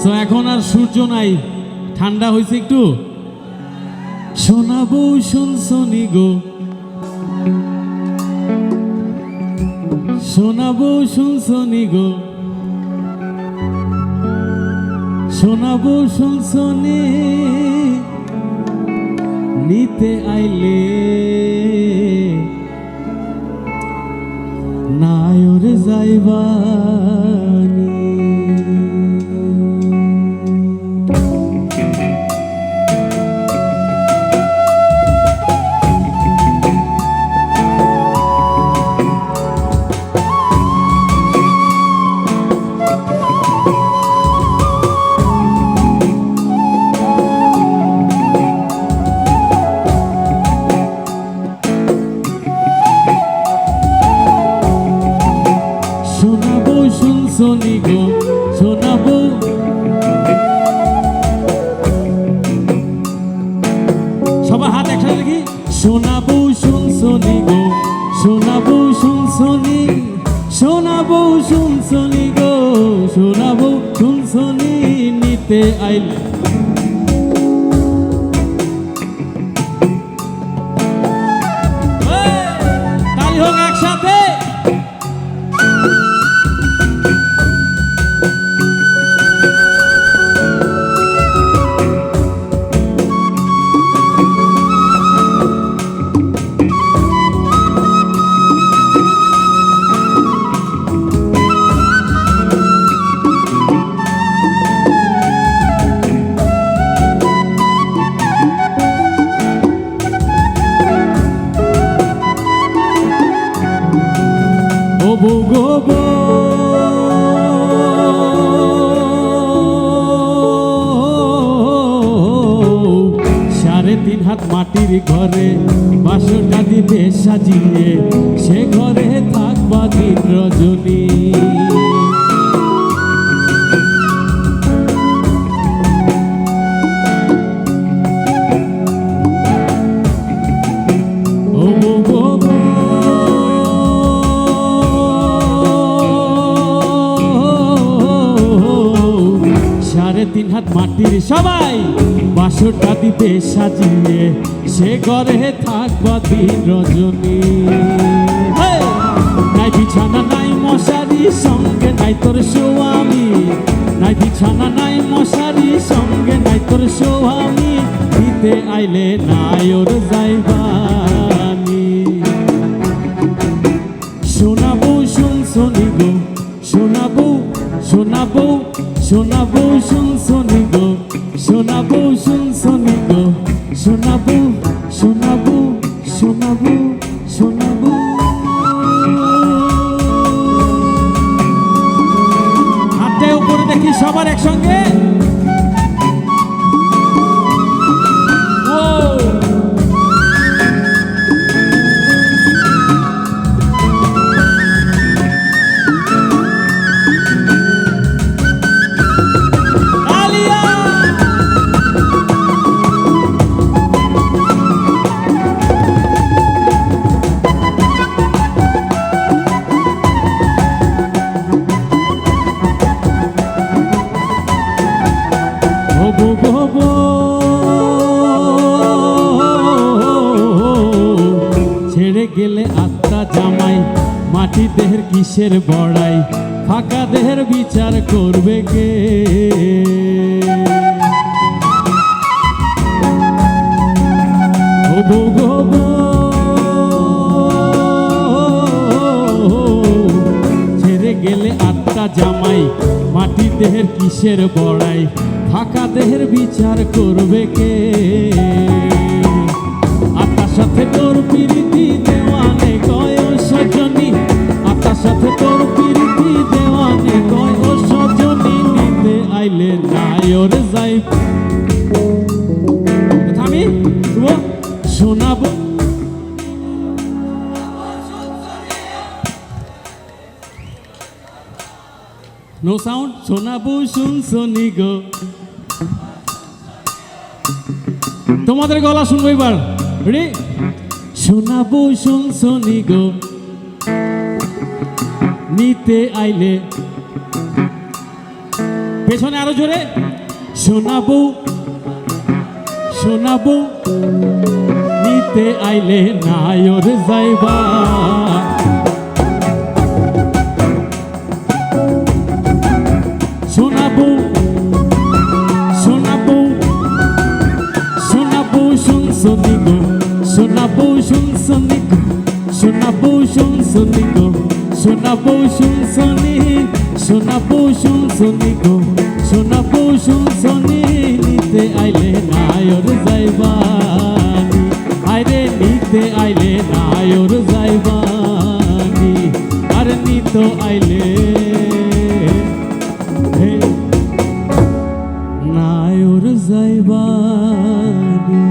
তো এখন আর সূর্য নাই, ঠান্ডা হয়েছে একটু। শোনাবো শুনছনি গো, শোনাবো শুনছনি গো, শোনাবো শুনছনি নিতে আইলে নায়রে যাইবানি। শোনাবো শুনছনি গো, শোনাবো সবার হাত একসাথে দেখি। শোনাবো শুনছনি গো, শোনাবো শুনছনি, শোনাবো শুনছনি গো, শোনাবো শুনছনি নিতে আইলে তাই হোক একসাথে। গো গো 3.5 হাত মাটির ঘরে বাসটা দিবে সাজিয়ে, সে ঘরে থাকবা দিন রজনী। ও গো গো 3.5 হাত মাটির সবাই বাসটা দিবে সাজিয়ে, সে ঘরে থাকবা দিন রজনী। নাই বিছানা নাই মশারি, সঙ্গে নাই তোর স্বামী, নাই বিছানা নাই মশারি, সঙ্গে নাই তোর স্বামী, দিতে আইলে নায়র যাইবানি। শোনাবো শুনছনি গো, শোনাবো শোনাবো শোনাবো শুনছনি গো, শোনাবো শুনছনি গো, শোনাবো শোনাবো শোনাবো শোনাবো। হাতে উপরে দেখি সবার একসঙ্গে। ছেড়ে গেলে আত্মা জামাই, মাটি দেহের কিসের বড়াই, ফাঁকা দেহের বিচার করবে কে? ছেড়ে গেলে আত্মা জামাই, মাটি দেহের কিসের বড়াই, ফাঁকা দেহের বিচার করবে কে? আত্মার সাথে তোর প্রীতি দেওয়ানে কয় সজনী, আত্মার সাথে তোর প্রীতি দেওয়ানে কয় সজনী, নিতে আইলে নায়র যাই। থামি শোনাবো নো সাউন্ড। শোনাবো শুনছনি গো, তোমাদের গলা শুনবো এবার। রেডি? শোনাবো শুনছনি গো, নিতে আইলে পেছনে আরো জোরে শোনাবো শোনাবো নিতে আইলে নায়র যাইবা শোনাবো শোনাবো শোনাবো শুনছনি গো শোনাবো শুনছনি গো শোনাবো শুনছনি গো শোনাবো শুনছনি শোনাবো শুনছনি গো শোনাবো শুনছনি নিতে আইলে নায়র যাইবানি আরে নিতে আইলে নায়র যাইবানি আর নিত আইলে নায়র যাইবানি